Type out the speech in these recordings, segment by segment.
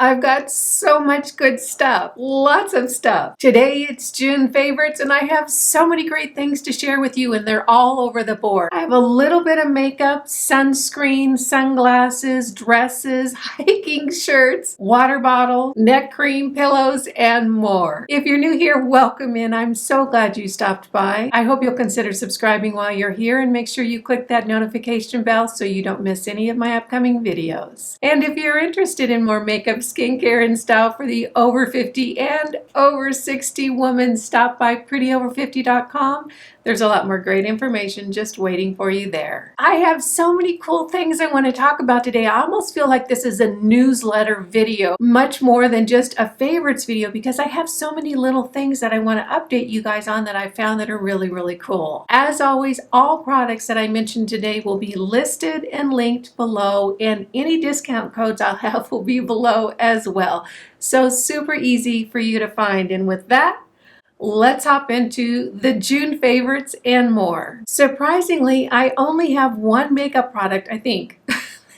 I've got so much good stuff, lots of stuff. Today it's June favorites and I have so many great things to share with you and they're all over the board. I have a little bit of makeup, sunscreen, sunglasses, dresses, hiking shirts, water bottle, neck cream, pillows, and more. If you're new here, welcome in. I'm so glad you stopped by. I hope you'll consider subscribing while you're here and make sure you click that notification bell so you don't miss any of my upcoming videos. And if you're interested in more makeup, skincare, and style for the over 50 and over 60 woman, stop by prettyover50.com. There's a lot more great information just waiting for you there. I have so many cool things I want to talk about today. I almost feel like this is a newsletter video, much more than just a favorites video, because I have so many little things that I want to update you guys on that I found that are really, really cool. As always, all products that I mentioned today will be listed and linked below, and any discount codes I'll have will be below as well. So super easy for you to find. And with that, let's hop into the June favorites and more. Surprisingly, I only have one makeup product, I think,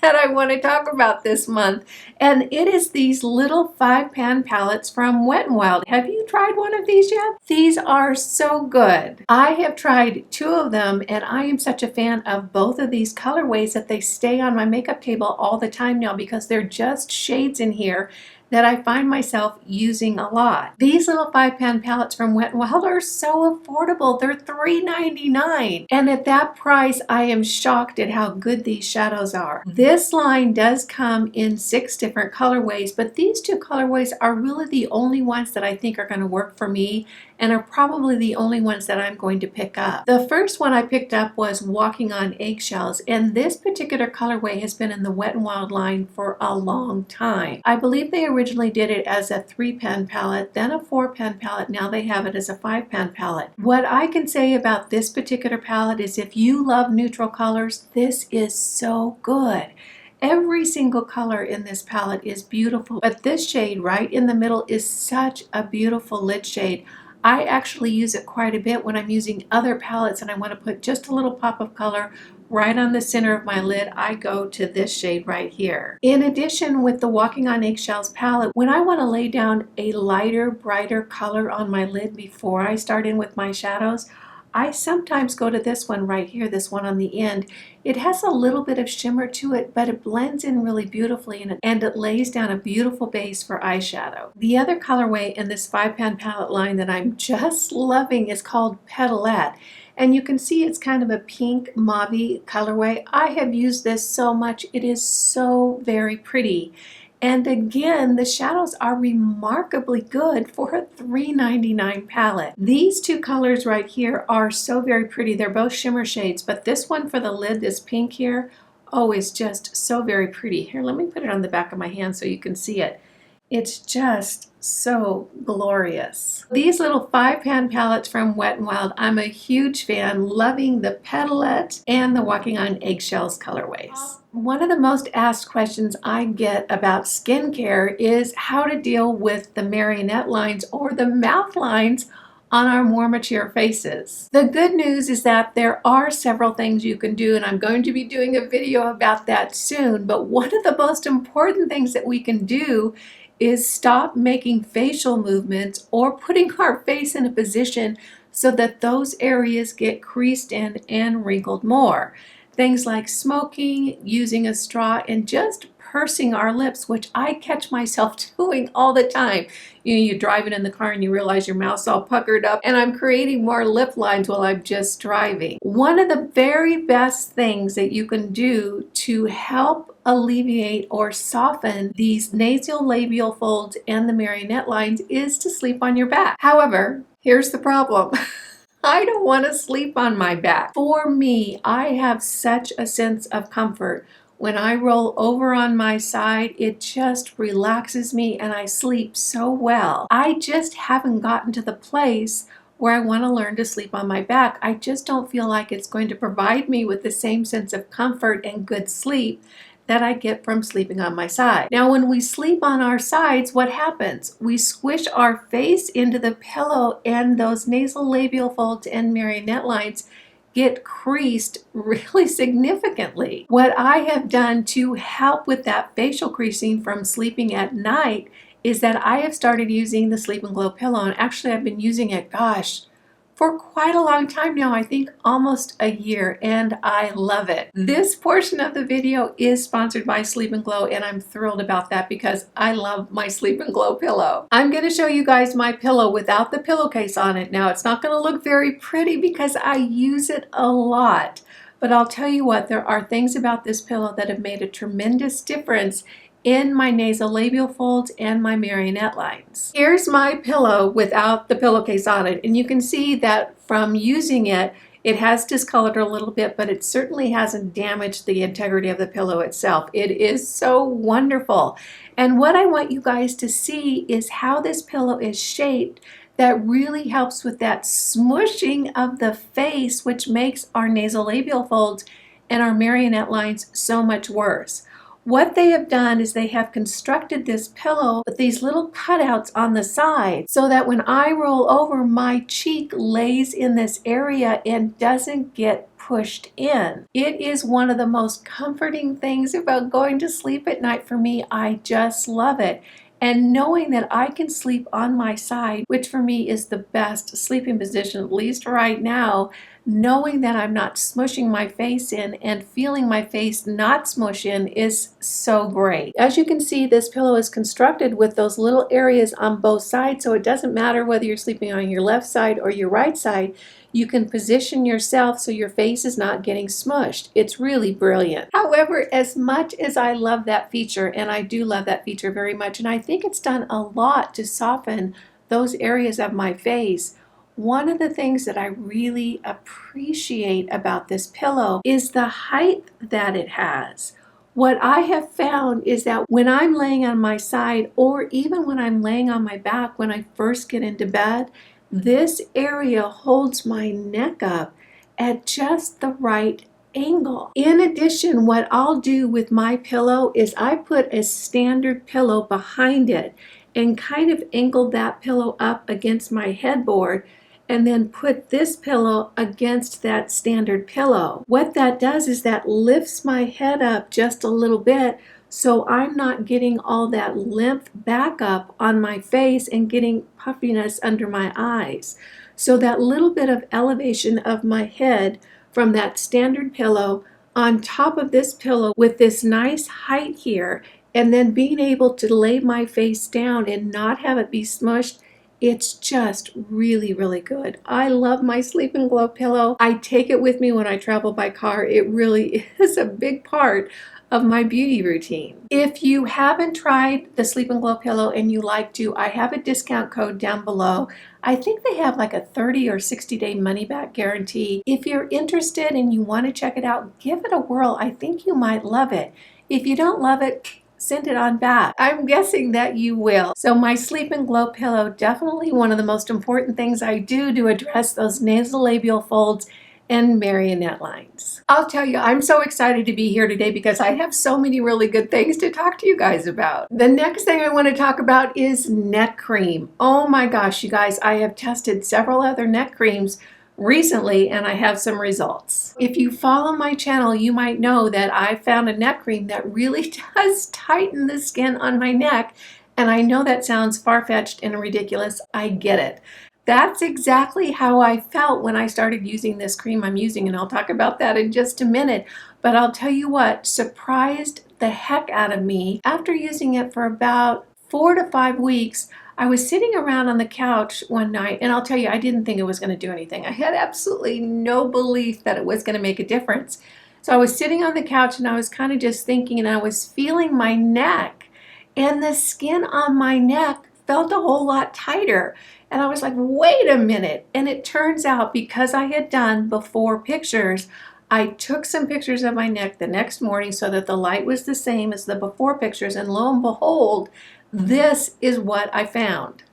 that I want to talk about this month, and it is these little 5-pan palettes from Wet n Wild. Have you tried one of these yet? These are so good. I have tried 2 of them, and I am such a fan of both of these colorways that they stay on my makeup table all the time now because they're just shades in here that I find myself using a lot. These little 5-pan palettes from Wet n Wild are so affordable. They're $3.99. And at that price, I am shocked at how good these shadows are. This line does come in 6 different colorways, but these 2 colorways are really the only ones that I think are going to work for me and are probably the only ones that I'm going to pick up. The first one I picked up was Walking on Eggshells, and this particular colorway has been in the Wet n Wild line for a long time. I believe they originally did it as a 3-pan palette, then a 4-pan palette. Now they have it as a 5-pan palette. What I can say about this particular palette is if you love neutral colors, this is so good. Every single color in this palette is beautiful, but this shade right in the middle is such a beautiful lid shade. I actually use it quite a bit when I'm using other palettes and I want to put just a little pop of color right on the center of my lid. I go to this shade right here. In addition, with the Walking on Eggshells palette, when I want to lay down a lighter, brighter color on my lid before I start in with my shadows, I sometimes go to this one right here, this one on the end. It has a little bit of shimmer to it, but it blends in really beautifully and it lays down a beautiful base for eyeshadow. The other colorway in this 5-pan palette line that I'm just loving is called Petalette. And you can see it's kind of a pink mauve colorway. I have used this so much. It is so very pretty. And again, the shadows are remarkably good for a $3.99 palette. These 2 colors right here are so very pretty. They're both shimmer shades, but this one for the lid, this pink here, oh, is just so very pretty. Here, let me put it on the back of my hand so you can see it. It's just so glorious. These little 5-pan palettes from Wet n Wild, I'm a huge fan, loving the Petalette and the Walking on Eggshells colorways. One of the most asked questions I get about skincare is how to deal with the marionette lines or the mouth lines on our more mature faces. The good news is that there are several things you can do, and I'm going to be doing a video about that soon, but one of the most important things that we can do is stop making facial movements or putting our face in a position so that those areas get creased in and wrinkled more. Things like smoking, using a straw, and just pursing our lips, which I catch myself doing all the time. You know, you're driving in the car and you realize your mouth's all puckered up, and I'm creating more lip lines while I'm just driving. One of the very best things that you can do to help alleviate or soften these nasal labial folds and the marionette lines is to sleep on your back. However, here's the problem. I don't want to sleep on my back. For me, I have such a sense of comfort. When I roll over on my side, it just relaxes me and I sleep so well. I just haven't gotten to the place where I want to learn to sleep on my back. I just don't feel like it's going to provide me with the same sense of comfort and good sleep that I get from sleeping on my side. Now, when we sleep on our sides, what happens? We squish our face into the pillow and those nasal labial folds and marionette lines get creased really significantly. What I have done to help with that facial creasing from sleeping at night is that I have started using the Sleep and Glow pillow, and actually I've been using it, gosh, for quite a long time now, I think almost a year, and I love it. This portion of the video is sponsored by Sleep and Glow, and I'm thrilled about that because I love my Sleep and Glow pillow. I'm going to show you guys my pillow without the pillowcase on it. Now, it's not going to look very pretty because I use it a lot, but I'll tell you what, there are things about this pillow that have made a tremendous difference in my nasolabial folds and my marionette lines. Here's my pillow without the pillowcase on it, and you can see that from using it, it has discolored a little bit, but it certainly hasn't damaged the integrity of the pillow itself. It is so wonderful. And what I want you guys to see is how this pillow is shaped that really helps with that smushing of the face, which makes our nasolabial folds and our marionette lines so much worse. What they have done is they have constructed this pillow with these little cutouts on the side so that when I roll over, my cheek lays in this area and doesn't get pushed in. It is one of the most comforting things about going to sleep at night for me. I just love it. And knowing that I can sleep on my side, which for me is the best sleeping position, at least right now, knowing that I'm not smushing my face in and feeling my face not smush in is so great. As you can see, this pillow is constructed with those little areas on both sides, so it doesn't matter whether you're sleeping on your left side or your right side. You can position yourself so your face is not getting smushed. It's really brilliant. However, as much as I love that feature, and I do love that feature very much, and I think it's done a lot to soften those areas of my face, one of the things that I really appreciate about this pillow is the height that it has. What I have found is that when I'm laying on my side, or even when I'm laying on my back when I first get into bed, this area holds my neck up at just the right angle. In addition, what I'll do with my pillow is I put a standard pillow behind it and kind of angled that pillow up against my headboard and then put this pillow against that standard pillow. What that does is that lifts my head up just a little bit so I'm not getting all that lymph back up on my face and getting puffiness under my eyes. So that little bit of elevation of my head from that standard pillow on top of this pillow with this nice height here, and then being able to lay my face down and not have it be smushed, it's just really, really good. I love my Sleep and Glow pillow. I take it with me when I travel by car. It really is a big part of my beauty routine. If you haven't tried the Sleep and Glow pillow and you like to, I have a discount code down below. I think they have like a 30 or 60-day money-back guarantee. If you're interested and you want to check it out, give it a whirl. I think you might love it. If you don't love it, send it on back. I'm guessing that you will. So my Sleep and Glow pillow, definitely one of the most important things I do to address those nasolabial folds and marionette lines. I'll tell you, I'm so excited to be here today because I have so many really good things to talk to you guys about. The next thing I want to talk about is neck cream. Oh my gosh, you guys, I have tested several other neck creams recently and I have some results. If you follow my channel, you might know that I found a neck cream that really does tighten the skin on my neck, and I know that sounds far-fetched and ridiculous. I get it. That's exactly how I felt when I started using this cream I'm using, and I'll talk about that in just a minute. But I'll tell you what, surprised the heck out of me. After using it for about 4 to 5 weeks, I was sitting around on the couch one night, and I'll tell you, I didn't think it was going to do anything. I had absolutely no belief that it was going to make a difference. So I was sitting on the couch and I was kind of just thinking, and I was feeling my neck, and the skin on my neck felt a whole lot tighter. And I was like, wait a minute. And it turns out, because I had done before pictures, I took some pictures of my neck the next morning so that the light was the same as the before pictures, and lo and behold, this is what I found.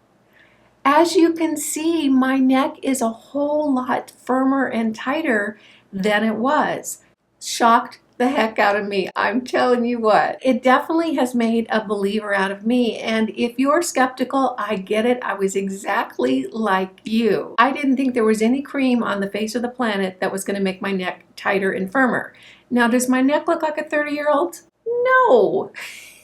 As you can see, my neck is a whole lot firmer and tighter than it was. Shocked, the heck out of me. I'm telling you what, it definitely has made a believer out of me. And if you're skeptical, I get it. I was exactly like you. I didn't think there was any cream on the face of the planet that was going to make my neck tighter and firmer. Now, does my neck look like a 30-year-old? No,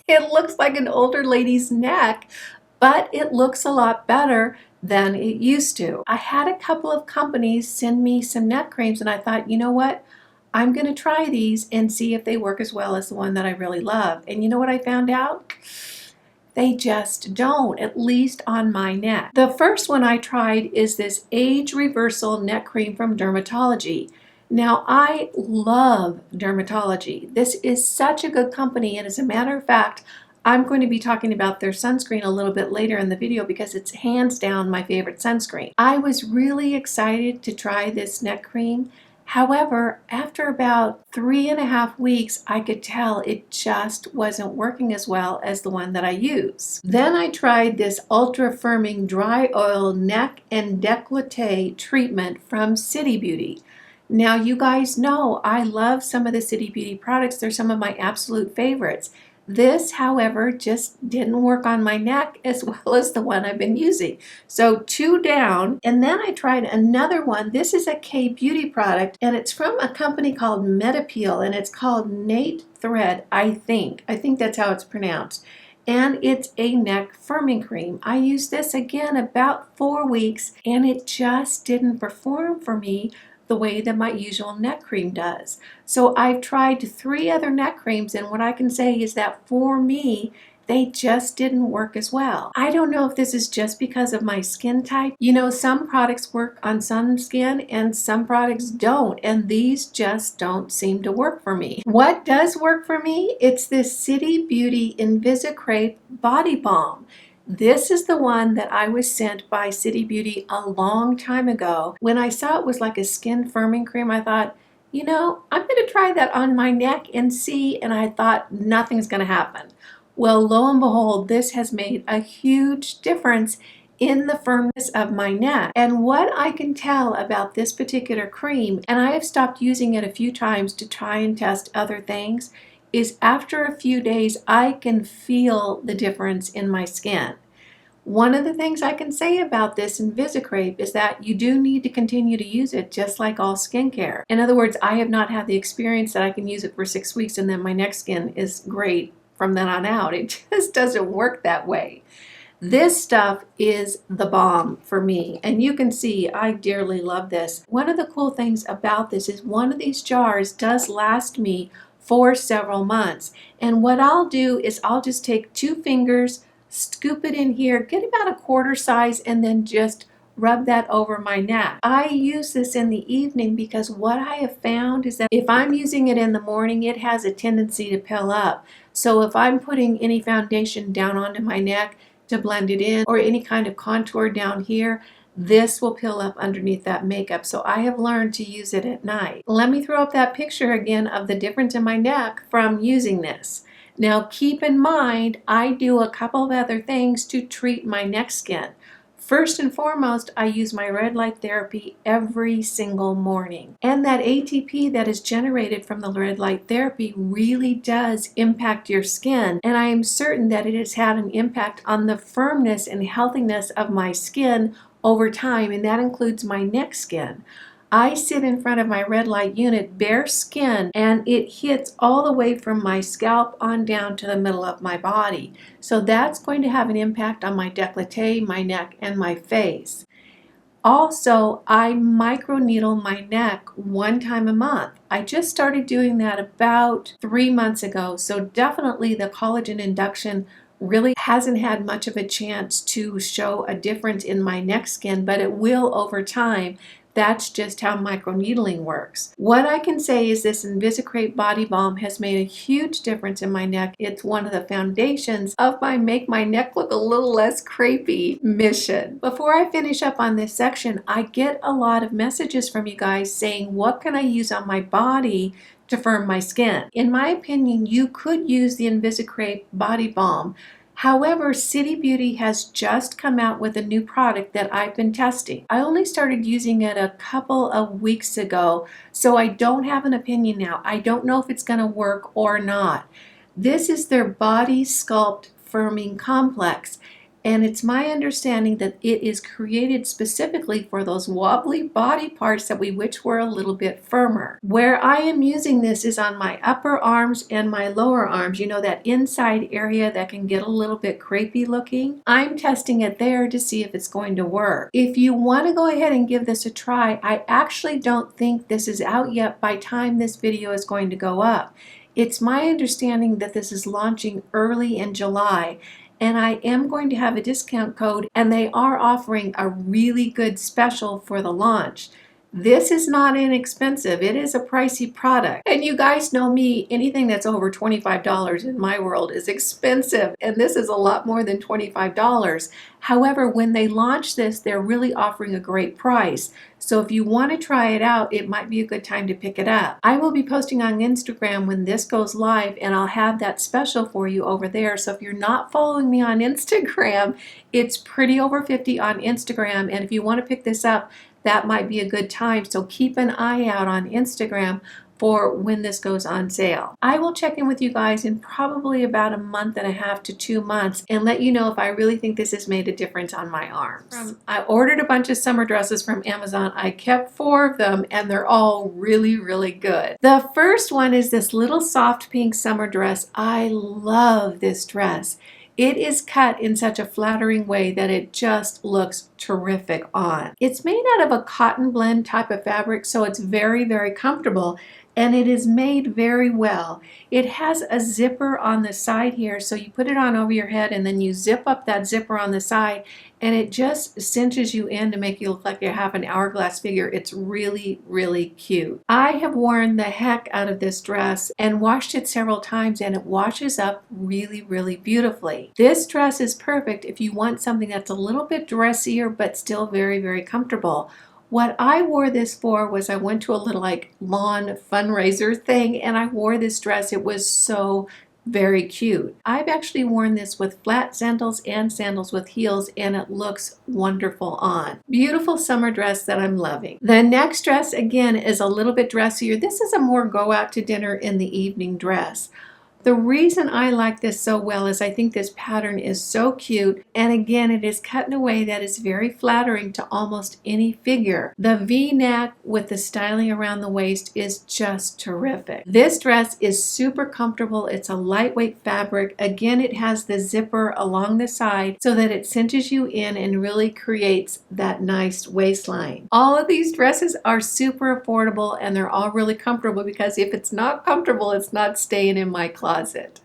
it looks like an older lady's neck, but it looks a lot better than it used to. I had a couple of companies send me some neck creams and I thought, you know what? I'm going to try these and see if they work as well as the one that I really love. And you know what I found out? They just don't, at least on my neck. The first one I tried is this Age Reversal Neck Cream from Dermatology. Now, I love Dermatology. This is such a good company, and as a matter of fact, I'm going to be talking about their sunscreen a little bit later in the video because it's hands down my favorite sunscreen. I was really excited to try this neck cream. However, after about 3.5 weeks, I could tell it just wasn't working as well as the one that I use. Then I tried this ultra firming dry oil neck and décolleté treatment from City Beauty. Now, you guys know I love some of the City Beauty products. They're some of my absolute favorites. This, however, just didn't work on my neck as well as the one I've been using. So 2 down. And then I tried another one. This is a K-Beauty product, and it's from a company called Metapeel, and it's called Nate Thread, I think. I think that's how it's pronounced. And it's a neck firming cream. I used this again about 4 weeks, and it just didn't perform for me the way that my usual neck cream does. So I've tried 3 other neck creams, and what I can say is that for me, they just didn't work as well. I don't know if this is just because of my skin type. You know, some products work on some skin and some products don't, and these just don't seem to work for me. What does work for me? It's this City Beauty Invisicrepe Body Balm. This is the one that I was sent by City Beauty a long time ago. When I saw it was like a skin firming cream, I thought, you know, I'm going to try that on my neck and see, and I thought nothing's going to happen. Well, lo and behold, this has made a huge difference in the firmness of my neck. And what I can tell about this particular cream, and I have stopped using it a few times to try and test other things, is after a few days, I can feel the difference in my skin. One of the things I can say about this Invisicrepe is that you do need to continue to use it just like all skincare. In other words, I have not had the experience that I can use it for 6 weeks and then my neck skin is great from then on out. It just doesn't work that way. This stuff is the bomb for me, and you can see I dearly love this. One of the cool things about this is one of these jars does last me for several months. And what I'll do is I'll just take 2 fingers, scoop it in here, get about a quarter size, and then just rub that over my neck. I use this in the evening because what I have found is that if I'm using it in the morning, it has a tendency to pill up. So if I'm putting any foundation down onto my neck to blend it in, or any kind of contour down here, this will pill up underneath that makeup. So I have learned to use it at night. Let me throw up that picture again of the difference in my neck from using this. Now keep in mind, I do a couple of other things to treat my neck skin. First and foremost, I use my red light therapy every single morning. And that ATP that is generated from the red light therapy really does impact your skin. And I am certain that it has had an impact on the firmness and healthiness of my skin over time, and that includes my neck skin. I sit in front of my red light unit, bare skin, and it hits all the way from my scalp on down to the middle of my body. So that's going to have an impact on my décolleté, my neck, and my face. Also, I microneedle my neck 1 time a month. I just started doing that about 3 months ago, so definitely the collagen induction really hasn't had much of a chance to show a difference in my neck skin, but it will over time. That's just how microneedling works. What I can say is this Invisicrepe Body Balm has made a huge difference in my neck. It's one of the foundations of my Make My Neck Look a Little Less Crepey mission. Before I finish up on this section, I get a lot of messages from you guys saying, what can I use on my body to firm my skin? In my opinion, you could use the Invisicrepe Body Balm However, City Beauty has just come out with a new product that I've been testing. I only started using it a couple of weeks ago, so I don't have an opinion now. I don't know if it's going to work or not. This is their Body Sculpt Firming Complex, and it's my understanding that it is created specifically for those wobbly body parts that we wish were a little bit firmer. Where I am using this is on my upper arms and my lower arms, you know, that inside area that can get a little bit crepey looking. I'm testing it there to see if it's going to work. If you want to go ahead and give this a try, I actually don't think this is out yet by time this video is going to go up. It's my understanding that this is launching early in July, and I am going to have a discount code, and they are offering a really good special for the launch. This is not inexpensive. It is a pricey product. And you guys know me, anything that's over $25 in my world is expensive, and this is a lot more than $25. However, when they launch this, they're really offering a great price. So if you want to try it out, it might be a good time to pick it up. I will be posting on Instagram when this goes live, and I'll have that special for you over there. So if you're not following me on Instagram, it's pretty over 50 on Instagram. And if you want to pick this up, that might be a good time. So keep an eye out on Instagram for when this goes on sale. I will check in with you guys in probably about a month and a half to 2 months and let you know if I really think this has made a difference on my arms. I ordered a bunch of summer dresses from Amazon. I kept 4 of them, and they're all really, really good. The first one is this little soft pink summer dress. I love this dress. It is cut in such a flattering way that it just looks terrific on. It's made out of a cotton blend type of fabric, so it's very, very comfortable, and it is made very well. It has a zipper on the side here, so you put it on over your head and then you zip up that zipper on the side, and it just cinches you in to make you look like you have an hourglass figure. It's really, really cute. I have worn the heck out of this dress and washed it several times, and it washes up really, really beautifully. This dress is perfect if you want something that's a little bit dressier but still very, very comfortable. What I wore this for was I went to a little lawn fundraiser thing, and I wore this dress. It was so very cute. I've actually worn this with flat sandals and sandals with heels, and it looks wonderful on. Beautiful summer dress that I'm loving. The next dress, again, is a little bit dressier. This is a more go out to dinner in the evening dress. The reason I like this so well is I think this pattern is so cute, and again, it is cut in a way that is very flattering to almost any figure. The V-neck with the styling around the waist is just terrific. This dress is super comfortable. It's a lightweight fabric. Again, it has the zipper along the side so that it cinches you in and really creates that nice waistline. All of these dresses are super affordable, and they're all really comfortable, because if it's not comfortable, it's not staying in my closet.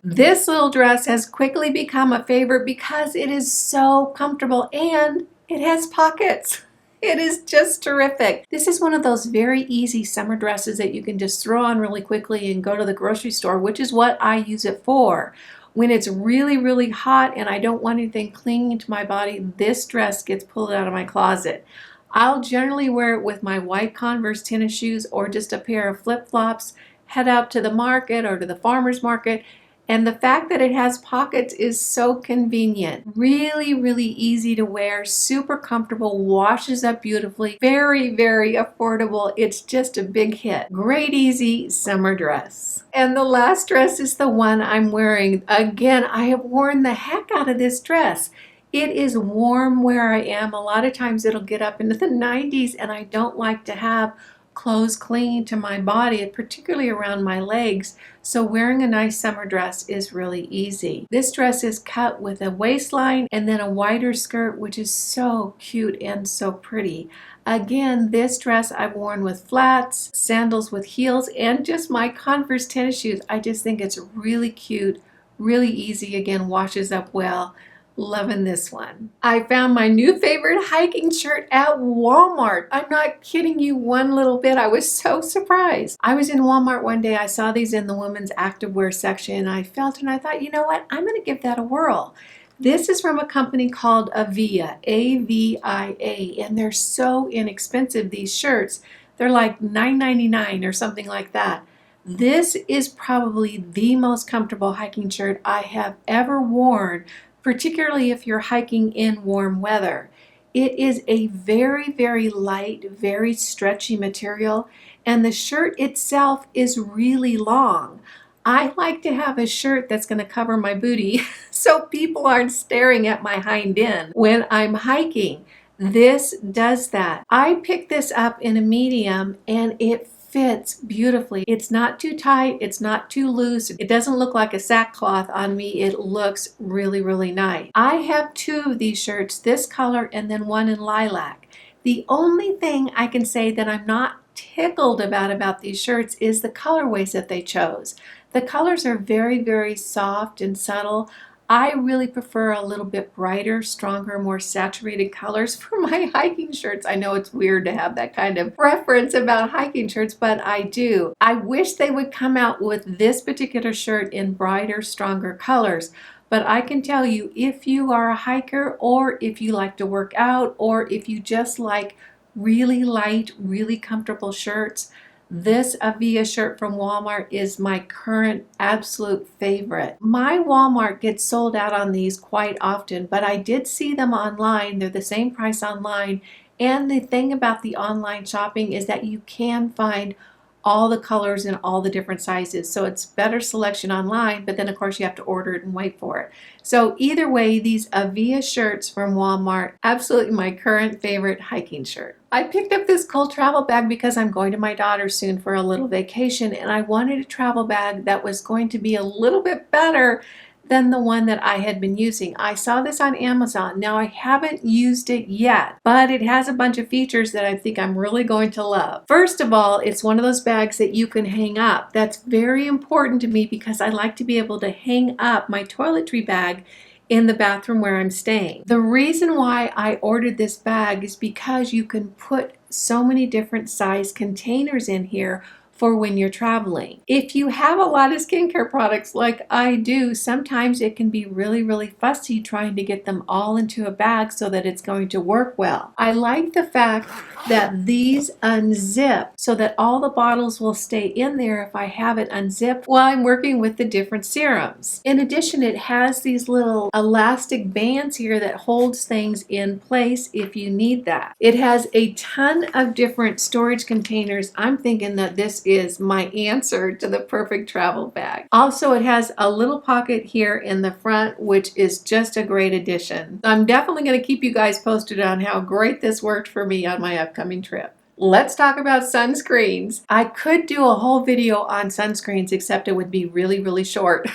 This little dress has quickly become a favorite because it is so comfortable and it has pockets. It is just terrific. This is one of those very easy summer dresses that you can just throw on really quickly and go to the grocery store, which is what I use it for. When it's really, really hot and I don't want anything clinging to my body, this dress gets pulled out of my closet. I'll generally wear it with my white Converse tennis shoes or just a pair of flip-flops, head out to the market or to the farmer's market, and the fact that it has pockets is so convenient. Really, really easy to wear, super comfortable, washes up beautifully, very, very affordable. It's just a big hit. Great, easy summer dress. And the last dress is the one I'm wearing. Again, I have worn the heck out of this dress. It is warm where I am. A lot of times it'll get up into the 90s, and I don't like to have clothes clinging to my body, particularly around my legs, so wearing a nice summer dress is really easy. This dress is cut with a waistline and then a wider skirt, which is so cute and so pretty. Again, this dress I've worn with flats, sandals with heels, and just my Converse tennis shoes. I just think it's really cute, really easy, again, washes up well. Loving this one. I found my new favorite hiking shirt at Walmart. I'm not kidding you one little bit. I was so surprised. I was in Walmart one day. I saw these in the women's activewear section, and I felt and I thought, you know what? I'm going to give that a whirl. This is from a company called Avia, A-V-I-A, and they're so inexpensive, these shirts. They're like $9.99 or something like that. This is probably the most comfortable hiking shirt I have ever worn particularly if you're hiking in warm weather. It is a very, very light, very stretchy material, and the shirt itself is really long. I like to have a shirt that's going to cover my booty so people aren't staring at my hind end when I'm hiking. This does that. I picked this up in a medium and it fits beautifully. It's not too tight, it's not too loose. It doesn't look like a sackcloth on me. It looks really, really nice. I have two of these shirts, this color and then one in lilac. The only thing I can say that I'm not tickled about these shirts is the colorways that they chose. The colors are very, very soft and subtle. I really prefer a little bit brighter, stronger, more saturated colors for my hiking shirts. I know it's weird to have that kind of preference about hiking shirts, but I do. I wish they would come out with this particular shirt in brighter, stronger colors. But I can tell you, if you are a hiker, or if you like to work out, or if you just like really light, really comfortable shirts, this Avia shirt from Walmart is my current absolute favorite. My Walmart gets sold out on these quite often, but I did see them online. They're the same price online. And the thing about the online shopping is that you can find all the colors in all the different sizes. So it's better selection online, but then of course you have to order it and wait for it. So either way, these Avia shirts from Walmart, absolutely my current favorite hiking shirt. I picked up this cool travel bag because I'm going to my daughter's soon for a little vacation, and I wanted a travel bag that was going to be a little bit better than the one that I had been using. I saw this on Amazon. Now I haven't used it yet, but it has a bunch of features that I think I'm really going to love. First of all, it's one of those bags that you can hang up. That's very important to me because I like to be able to hang up my toiletry bag in the bathroom where I'm staying. The reason why I ordered this bag is because you can put so many different size containers in here for when you're traveling. If you have a lot of skincare products like I do, sometimes it can be really, really fussy trying to get them all into a bag so that it's going to work well. I like the fact that these unzip so that all the bottles will stay in there if I have it unzipped while I'm working with the different serums. In addition, it has these little elastic bands here that holds things in place if you need that. It has a ton of different storage containers. I'm thinking that this is my answer to the perfect travel bag. Also, it has a little pocket here in the front, which is just a great addition. I'm definitely going to keep you guys posted on how great this worked for me on my upcoming trip. Let's talk about sunscreens. I could do a whole video on sunscreens, except it would be really, really short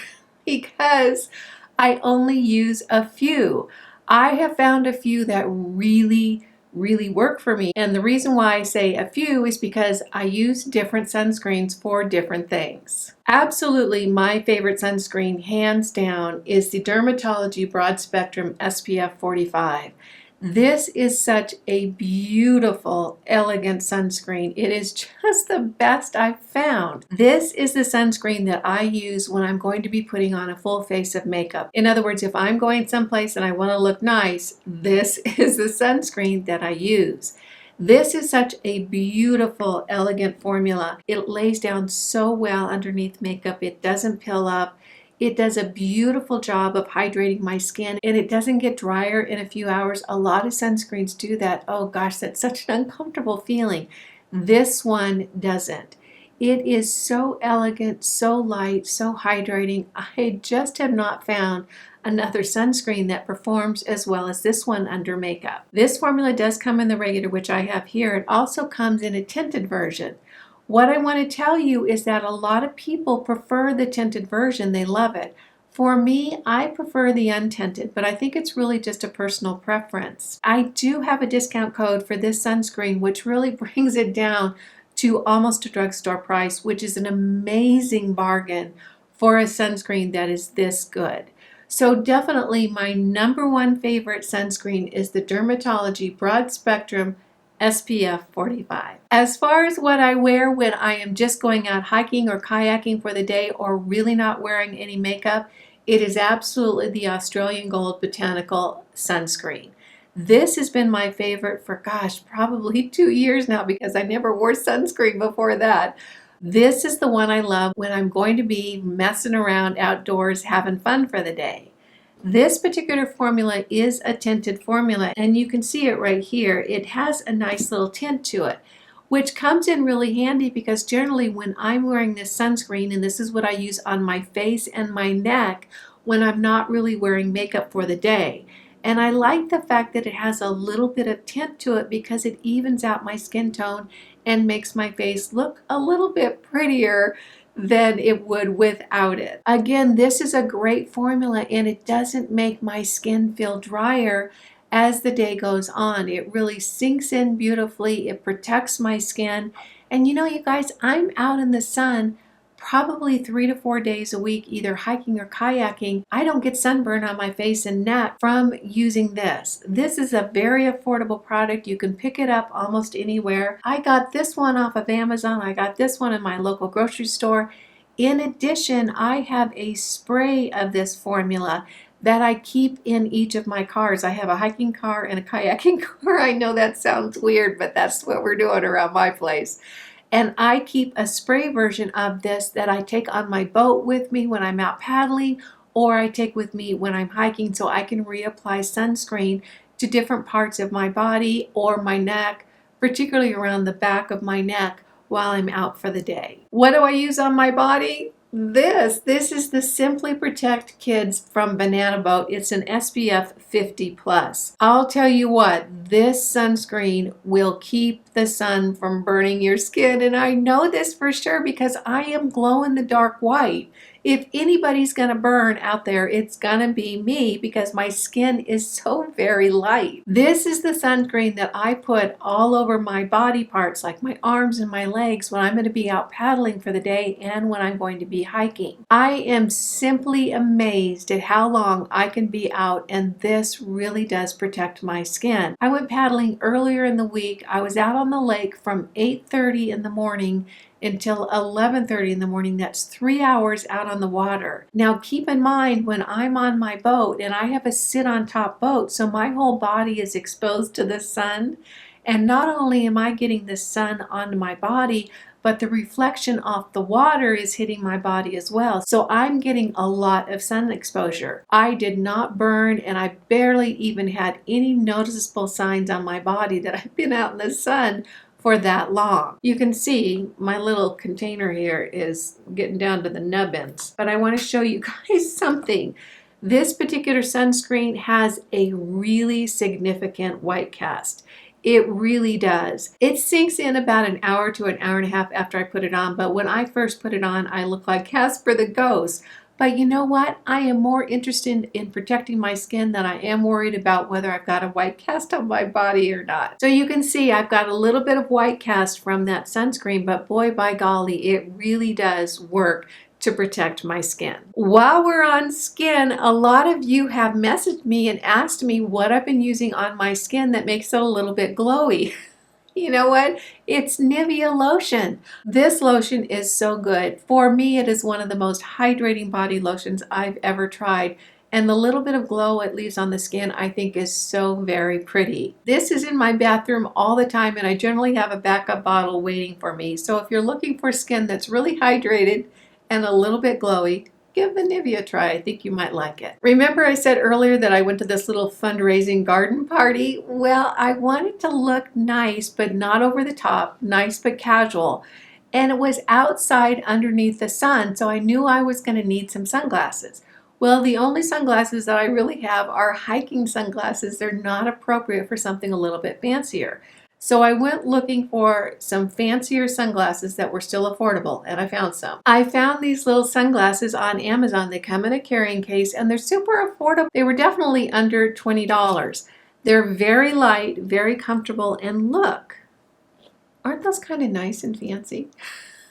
because I only use a few. I have found a few that really work for me. And the reason why I say a few is because I use different sunscreens for different things. Absolutely my favorite sunscreen, hands down, is the Dermatology Broad Spectrum SPF 45. This is such a beautiful, elegant sunscreen. It is just the best I've found. This is the sunscreen that I use when I'm going to be putting on a full face of makeup. In other words, if I'm going someplace and I want to look nice, this is the sunscreen that I use. This is such a beautiful, elegant formula. It lays down so well underneath makeup. It doesn't pill up. It does a beautiful job of hydrating my skin, and it doesn't get drier in a few hours. A lot of sunscreens do that. Oh gosh, that's such an uncomfortable feeling. This one doesn't. It is so elegant, so light, so hydrating. I just have not found another sunscreen that performs as well as this one under makeup. This formula does come in the regular, which I have here. It also comes in a tinted version. What I want to tell you is that a lot of people prefer the tinted version. They love it. For me, I prefer the untinted, but I think it's really just a personal preference. I do have a discount code for this sunscreen, which really brings it down to almost a drugstore price, which is an amazing bargain for a sunscreen that is this good. So definitely my number one favorite sunscreen is the Dermatology Broad Spectrum SPF 45. As far as what I wear when I am just going out hiking or kayaking for the day or really not wearing any makeup, it is absolutely the Australian Gold Botanical Sunscreen. This has been my favorite for, gosh, probably 2 years now because I never wore sunscreen before that. This is the one I love when I'm going to be messing around outdoors having fun for the day. This particular formula is a tinted formula, and you can see it right here. It has a nice little tint to it, which comes in really handy because generally when I'm wearing this sunscreen, and this is what I use on my face and my neck when I'm not really wearing makeup for the day. And I like the fact that it has a little bit of tint to it because it evens out my skin tone and makes my face look a little bit prettier than it would without it. Again, this is a great formula and it doesn't make my skin feel drier as the day goes on. It really sinks in beautifully. It protects my skin. And you know, you guys, I'm out in the sun probably 3 to 4 days a week, either hiking or kayaking. I don't get sunburn on my face and neck from using this. This is a very affordable product. You can pick it up almost anywhere. I got this one off of Amazon. I got this one in my local grocery store. In addition, I have a spray of this formula that I keep in each of my cars. I have a hiking car and a kayaking car. I know that sounds weird, but that's what we're doing around my place. And I keep a spray version of this that I take on my boat with me when I'm out paddling, or I take with me when I'm hiking so I can reapply sunscreen to different parts of my body or my neck, particularly around the back of my neck while I'm out for the day. What do I use on my body? This is the Simply Protect Kids from Banana Boat. It's an SPF 50 plus. I'll tell you what, this sunscreen will keep the sun from burning your skin, and I know this for sure because I am glow in the dark white. If anybody's gonna burn out there, it's gonna be me because my skin is so very light. This is the sunscreen that I put all over my body parts, like my arms and my legs, when I'm gonna be out paddling for the day and when I'm going to be hiking. I am simply amazed at how long I can be out, and this really does protect my skin. I went paddling earlier in the week. I was out on the lake from 8:30 in the morning until 11:30 in the morning. That's 3 hours out on the water. Now keep in mind, when I'm on my boat, and I have a sit on top boat, so my whole body is exposed to the sun, and not only am I getting the sun on my body, but the reflection off the water is hitting my body as well. So I'm getting a lot of sun exposure. I did not burn, and I barely even had any noticeable signs on my body that I've been out in the sun for that long. You can see my little container here is getting down to the nubbins, but I want to show you guys something. This particular sunscreen has a really significant white cast. It really does. It sinks in about an hour to an hour and a half after I put it on, but when I first put it on, I look like Casper the Ghost. But you know what? I am more interested in protecting my skin than I am worried about whether I've got a white cast on my body or not. So you can see I've got a little bit of white cast from that sunscreen, but boy, by golly, it really does work to protect my skin. While we're on skin, a lot of you have messaged me and asked me what I've been using on my skin that makes it a little bit glowy. You know what? It's Nivea lotion. This lotion is so good. For me, it is one of the most hydrating body lotions I've ever tried. And the little bit of glow it leaves on the skin, I think, is so very pretty. This is in my bathroom all the time, and I generally have a backup bottle waiting for me. So if you're looking for skin that's really hydrated and a little bit glowy, give the Nivea a try. I think you might like it. Remember I said earlier that I went to this little fundraising garden party? Well, I wanted to look nice, but not over the top, nice but casual. And it was outside underneath the sun, so I knew I was going to need some sunglasses. Well, the only sunglasses that I really have are hiking sunglasses. They're not appropriate for something a little bit fancier. So I went looking for some fancier sunglasses that were still affordable, and I found some. I found these little sunglasses on Amazon. They come in a carrying case, and they're super affordable. They were definitely under $20. They're very light, very comfortable, and look, aren't those kind of nice and fancy?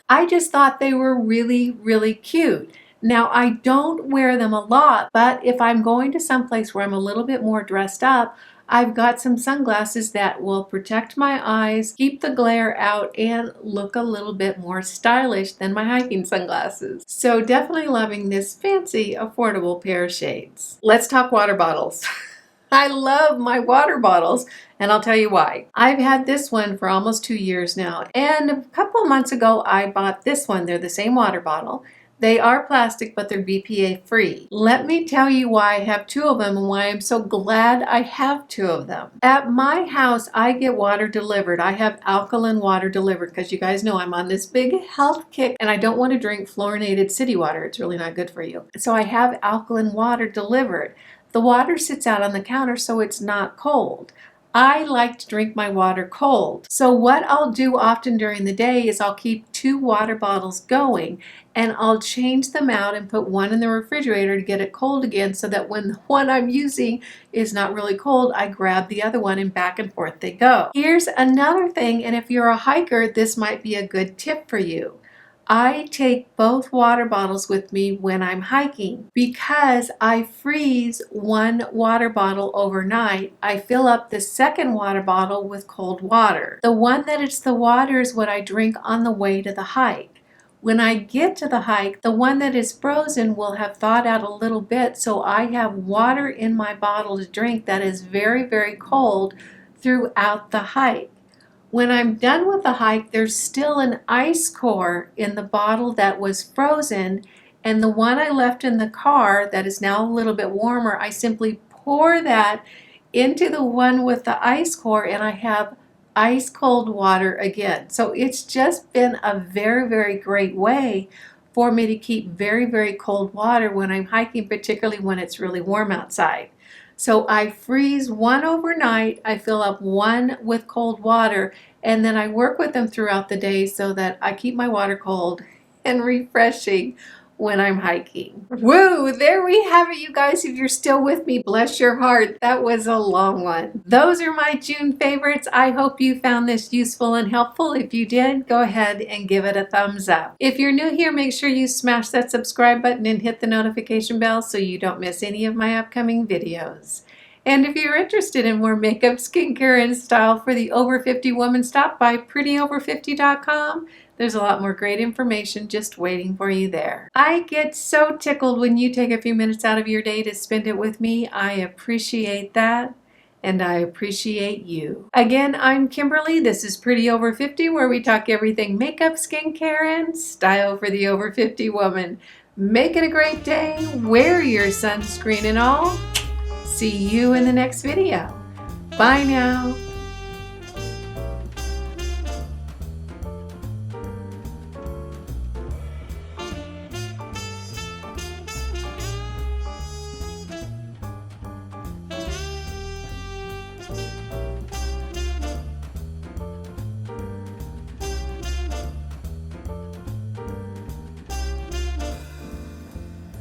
I just thought they were really, really cute. Now, I don't wear them a lot, but if I'm going to someplace where I'm a little bit more dressed up, I've got some sunglasses that will protect my eyes, keep the glare out, and look a little bit more stylish than my hiking sunglasses. So definitely loving this fancy, affordable pair of shades. Let's talk water bottles. I love my water bottles, and I'll tell you why. I've had this one for almost 2 years now, and a couple of months ago I bought this one. They're the same water bottle. They are plastic, but they're BPA free. Let me tell you why I have two of them and why I'm so glad I have two of them. At my house, I get water delivered. I have alkaline water delivered because you guys know I'm on this big health kick and I don't want to drink fluorinated city water. It's really not good for you. So I have alkaline water delivered. The water sits out on the counter so it's not cold. I like to drink my water cold. So what I'll do often during the day is I'll keep 2 water bottles going and I'll change them out and put one in the refrigerator to get it cold again so that when the one I'm using is not really cold, I grab the other one and back and forth they go. Here's another thing, and if you're a hiker, this might be a good tip for you. I take both water bottles with me when I'm hiking because I freeze one water bottle overnight. I fill up the second water bottle with cold water. The one that it's the water is what I drink on the way to the hike. When I get to the hike, the one that is frozen will have thawed out a little bit, so I have water in my bottle to drink that is very, very cold throughout the hike. When I'm done with the hike, there's still an ice core in the bottle that was frozen, and the one I left in the car that is now a little bit warmer, I simply pour that into the one with the ice core and I have ice cold water again. So it's just been a very, very great way for me to keep very, very cold water when I'm hiking, particularly when it's really warm outside. So I freeze one overnight, I fill up one with cold water, and then I work with them throughout the day so that I keep my water cold and refreshing when I'm hiking. Woo! There we have it, you guys. If you're still with me, bless your heart. That was a long one. Those are my June favorites. I hope you found this useful and helpful. If you did, go ahead and give it a thumbs up. If you're new here, make sure you smash that subscribe button and hit the notification bell so you don't miss any of my upcoming videos. And if you're interested in more makeup, skincare, and style for the over 50 woman, stop by prettyover50.com. There's a lot more great information just waiting for you there. I get so tickled when you take a few minutes out of your day to spend it with me. I appreciate that, and I appreciate you. Again, I'm Kimberly. This is Pretty Over 50, where we talk everything makeup, skincare, and style for the over 50 woman. Make it a great day. Wear your sunscreen and all. See you in the next video. Bye now.